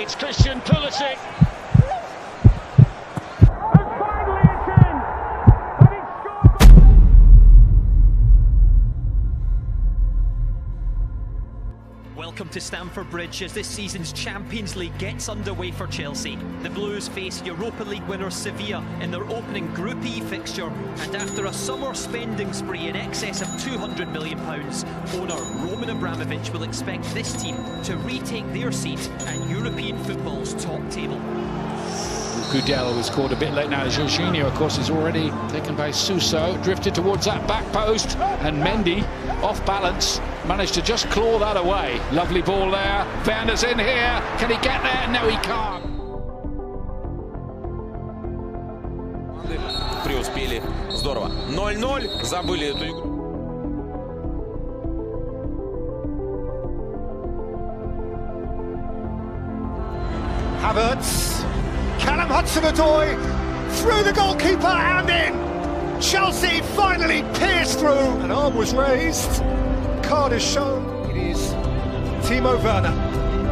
It's Christian Pulisic. Welcome to Stamford Bridge as this season's Champions League gets underway for Chelsea. The Blues face Europa League winners Sevilla in their opening Group E fixture, and after a summer spending spree in excess of £200 million, owner Roman Abramovich will expect this team to retake their seat at European football's top table. Gudel was caught a bit late now. Jorginho, of course, is already taken by Suso, drifted towards that back post, and Mendy, off balance, managed to just claw that away. Lovely ball there. Werner's in here. Can he get there? No, he can't. Преуспели. Здорово. 0-0. Забыли эту игру. Havertz. Callum Hudson-Odoi through the goalkeeper and in. Chelsea finally pierced through. An arm was raised. Card is shown. It is Timo Werner,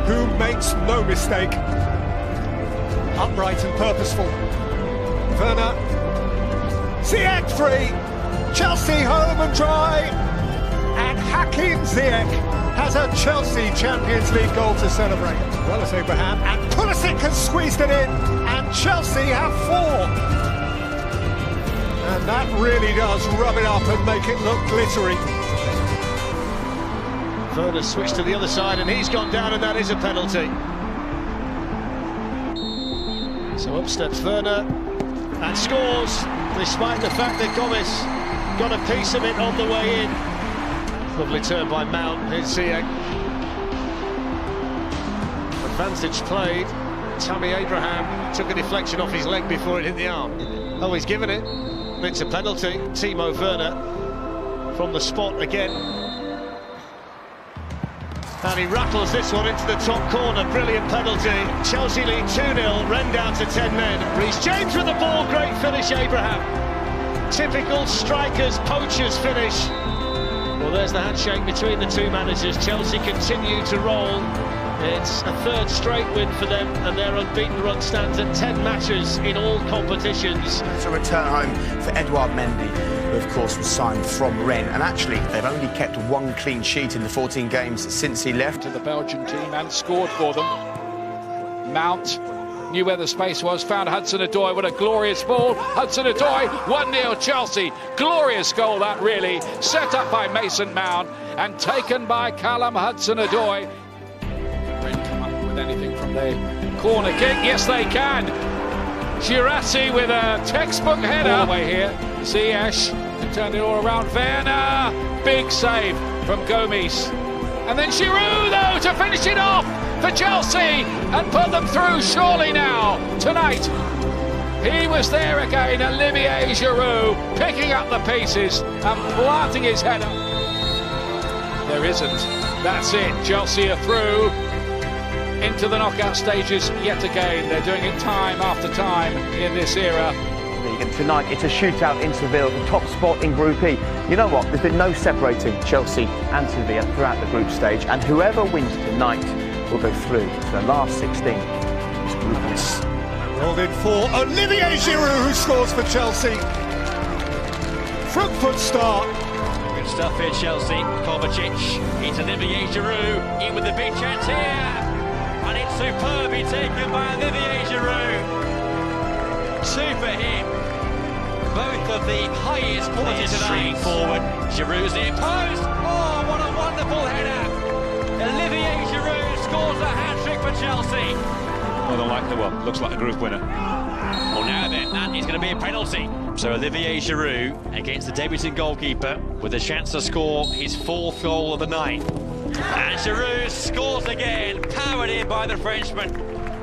who makes no mistake. Upright and purposeful. Werner. Ziyech free. Chelsea home and dry. And Hakim Ziyech has a Chelsea Champions League goal to celebrate. Well as Abraham, and Pulisic has squeezed it in, and Chelsea have 4. And that really does rub it up and make it look glittery. Werner switched to the other side and he's gone down, and that is a penalty. So up steps Werner and scores, despite the fact that Gomez got a piece of it on the way in. Lovely turn by Mount. Here's Ziyech. Advantage played. Tammy Abraham took a deflection off his leg before it hit the arm. Oh, he's given it. It's a penalty. Timo Werner from the spot again. And he rattles this one into the top corner. Brilliant penalty. Chelsea lead 2-0. Ren down to 10 men. Reece James with the ball. Great finish, Abraham. Typical strikers, poachers finish. Well, there's the handshake between the two managers. Chelsea continue to roll. It's a third straight win for them, and their unbeaten run stands at 10 matches in all competitions. It's a return home for Edouard Mendy, who of course was signed from Rennes, and actually they've only kept 1 clean sheet in the 14 games since he left. To the Belgian team and scored for them. Mount knew where the space was, found Hudson-Odoi. What a glorious ball. Hudson-Odoi, 1-0 Chelsea. Glorious goal that really. Set up by Mason Mount and taken by Callum Hudson-Odoi. Come up with anything from the corner kick? Yes, they can. Girassi with a textbook header. All the way here. Ziyech turned it all around. Werner, big save from Gomes. And then Giroud, though, to finish it off for Chelsea and put them through surely now, tonight. He was there again, Olivier Giroud, picking up the pieces and planting his head up. There isn't. That's it. Chelsea are through into the knockout stages yet again. They're doing it time after time in this era. And tonight it's a shootout in Seville, the top spot in Group E. You know what? There's been no separating Chelsea and Sevilla throughout the group stage, and whoever wins tonight will go through to the last 16. It's groupless. Rolled in for Olivier Giroud, who scores for Chelsea. Front foot start. Good stuff here, Chelsea. Kovacic, it's Olivier Giroud, in with the big chance here. And it's superbly taken by Olivier Giroud. Super hit. Both of the highest quality tonight. Forward. Giroud's near post. Oh, what a wonderful header. Olivier Giroud scores a hat-trick for Chelsea. Well, they like the one. Looks like a group winner. Well, now then, that is going to be a penalty. So Olivier Giroud against the debutant goalkeeper with a chance to score his 4th goal of the night. And Giroud scores again, powered in by the Frenchman.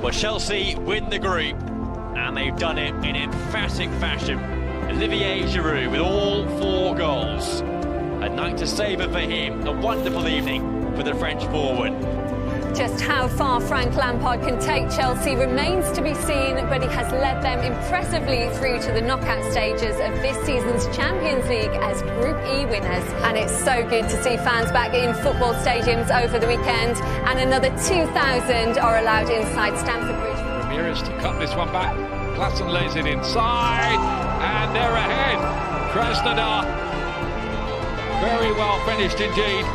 Well, Chelsea win the group, and they've done it in emphatic fashion. Olivier Giroud with all 4 goals. A night to savour for him, a wonderful evening for the French forward. Just how far Frank Lampard can take Chelsea remains to be seen, but he has led them impressively through to the knockout stages of this season's Champions League as Group E winners. And it's so good to see fans back in football stadiums over the weekend, and another 2,000 are allowed inside Stamford Bridge. Ramirez to cut this one back. Klassen lays it inside, and they're ahead. Krasnodar, very well finished indeed.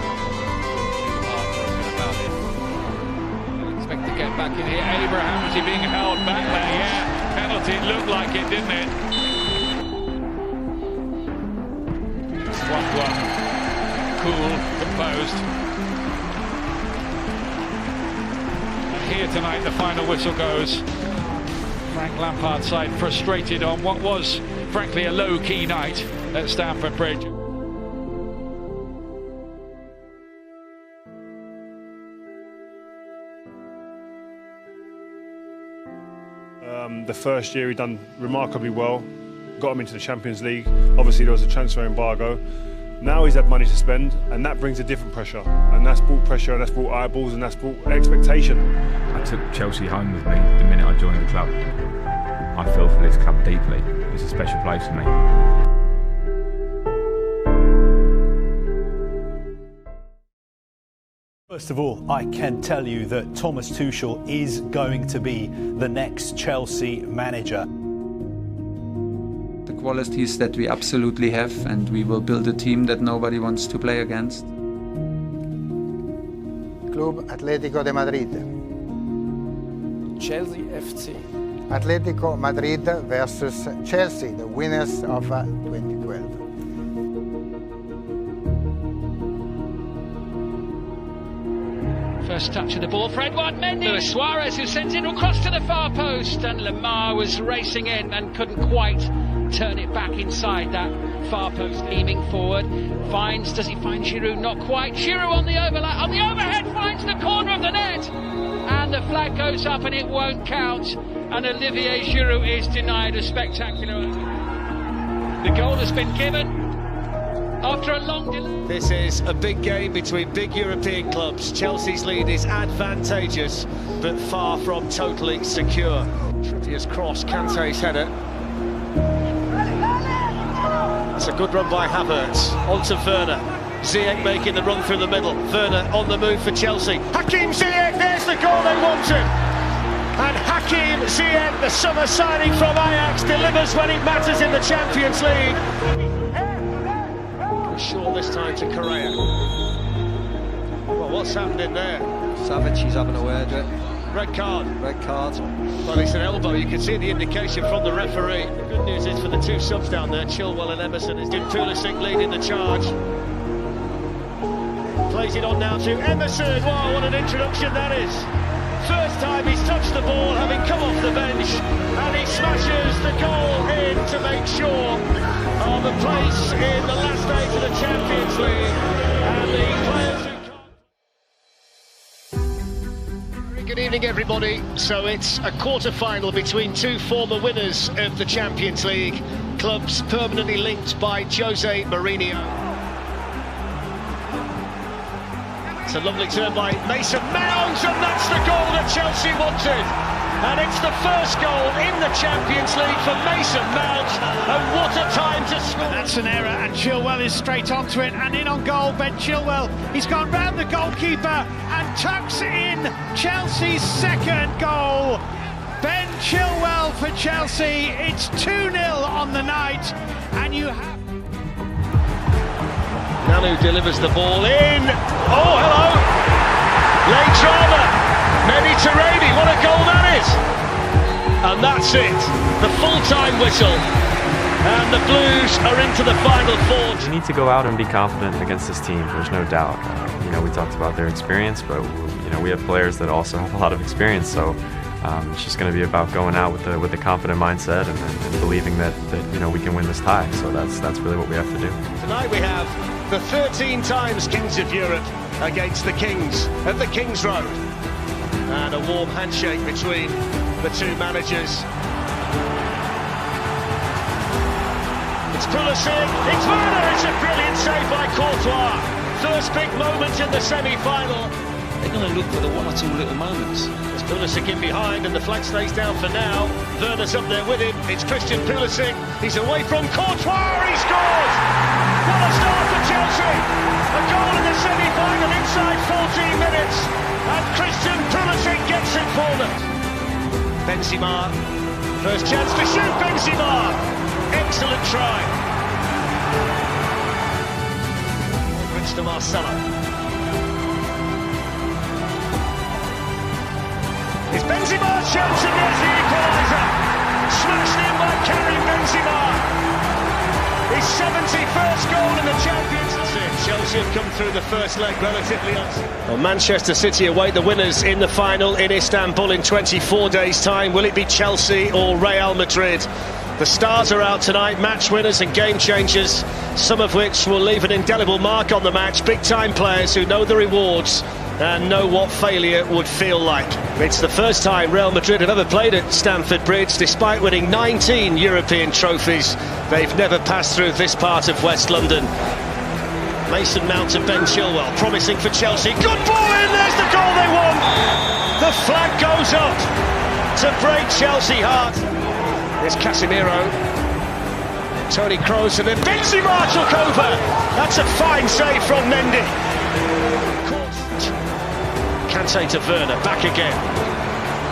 Expect to get back in here. Abraham, is he being held back there? Yeah, penalty. It looked like it, didn't it? 1-1. Cool, composed. And here tonight, the final whistle goes. Frank Lampard's side frustrated on what was, frankly, a low-key night at Stamford Bridge. The first year he done remarkably well, got him into the Champions League. Obviously there was a transfer embargo. Now he's had money to spend, and that brings a different pressure. And that's brought pressure, and that's brought eyeballs, and that's brought expectation. I took Chelsea home with me the minute I joined the club. I feel for this club deeply. It's a special place for me. First of all, I can tell you that Thomas Tuchel is going to be the next Chelsea manager. The qualities that we absolutely have, and we will build a team that nobody wants to play against. Club Atlético de Madrid. Chelsea FC. Atletico Madrid versus Chelsea, the winners of 2012. First touch of the ball for Edouard Mendy. Luis Suarez, who sends it across to the far post, and Lamar was racing in and couldn't quite turn it back inside that far post. Aiming forward, does he find Giroud? Not quite. Giroud on the overhead finds the corner of the net, and the flag goes up and it won't count, and Olivier Giroud is denied a spectacular. The goal has been given after a long delay. This is a big game between big European clubs. Chelsea's lead is advantageous, but far from totally secure. Trippier's cross, Kante's header. It's a good run by Havertz, on to Werner. Ziyech making the run through the middle. Werner on the move for Chelsea. Hakim Ziyech, there's the goal they wanted. And Hakim Ziyech, the summer signing from Ajax, delivers when it matters in the Champions League. Shaw this time to Correa. Well, what's happened in there? Savage, he's having a word with it. Red card. Red card. Well, it's an elbow. You can see the indication from the referee. The good news is for the two subs down there, Chilwell and Emerson, is Pulisic leading the charge. Plays it on now to Emerson. Wow, what an introduction that is. First time he's touched the ball, having come off the bench, and he smashes the goal in to make sure of a place in the last stage of the Champions League. And the players who... Good evening, everybody. So it's a quarter-final between two former winners of the Champions League, clubs permanently linked by Jose Mourinho. It's a lovely turn by Mason Mount, and that's the goal that Chelsea wanted. And it's the first goal in the Champions League for Mason Mount, and what a time to score. And that's an error, and Chilwell is straight onto it, and in on goal, Ben Chilwell. He's gone round the goalkeeper and tucks in Chelsea's second goal. Ben Chilwell for Chelsea. It's 2-0 on the night, and you have... Nanu delivers the ball in. Oh, hello. Late drama. Mediterranean. What a goal that is. And that's it. The full-time whistle. And the Blues are into the final four. You need to go out and be confident against this team. There's no doubt. We talked about their experience, but we have players that also have a lot of experience. So it's just going to be about going out with the confident mindset and believing that we can win this tie. So that's really what we have to do. Tonight we have the 13 times Kings of Europe against the Kings at the Kings Road. And a warm handshake between the two managers. It's Pulisic, it's Werner, it's a brilliant save by Courtois. First big moment in the semi-final. The they're going to look for the one or two little moments. It's Pulisic in behind, and the flag stays down for now. Werner's up there with him. It's Christian Pulisic. He's away from Courtois. He scores! What a start for Chelsea! A goal in the semi-final inside 14 minutes, and Christian Pulisic gets it for them. Benzema, first chance to shoot. Benzema, excellent try. Rinse to Marcelo. It's Benzema's chance, and there's the equaliser. Smashed in by Karim Benzema. His 71st goal in the Champions League. Chelsea have come through the first leg relatively unscathed. Well, Manchester City await the winners in the final in Istanbul in 24 days' time. Will it be Chelsea or Real Madrid? The stars are out tonight, match winners and game changers, some of which will leave an indelible mark on the match. Big-time players who know the rewards and know what failure would feel like. It's the first time Real Madrid have ever played at Stamford Bridge. Despite winning 19 European trophies, they've never passed through this part of West London. Mason Mount and Ben Chilwell promising for Chelsea. Good ball in, there's the goal they want! The flag goes up to break Chelsea heart. Here's Casemiro. Toni Kroos, and then Benzema took over. That's a fine save from Mendy. Kante to Werner, back again.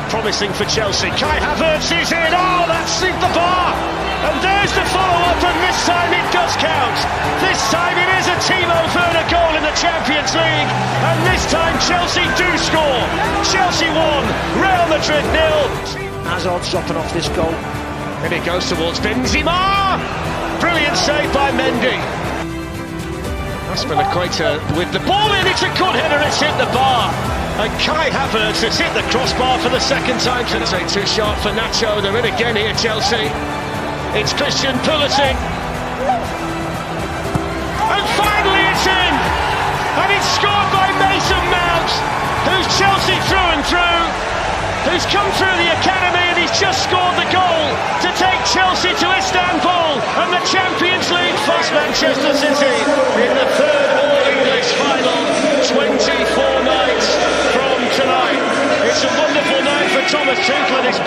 Promising for Chelsea. Kai Havertz is in. Oh, that's hit the bar. And there's the follow-up, and this time it does count. This time it is a Timo Werner goal in the Champions League. And this time Chelsea do score. Chelsea 1, Real Madrid 0. Hazard's dropping off this goal. And it goes towards Benzema. Brilliant save by Mendy. Aspilicueta with the ball in. It's a good header. It's hit the bar. And Kai Havertz has hit the crossbar for the second time tonight. Too sharp for Nacho. They're in again here, Chelsea. It's Christian Pulisic. And finally it's in. And it's scored by Mason Mount, who's Chelsea through and through, who's come through the academy, and he's just scored the goal to take Chelsea to Istanbul and the Champions League face Manchester City in the third All-English final. 24 nights from tonight. It's a wonderful night for Thomas Tuchel and his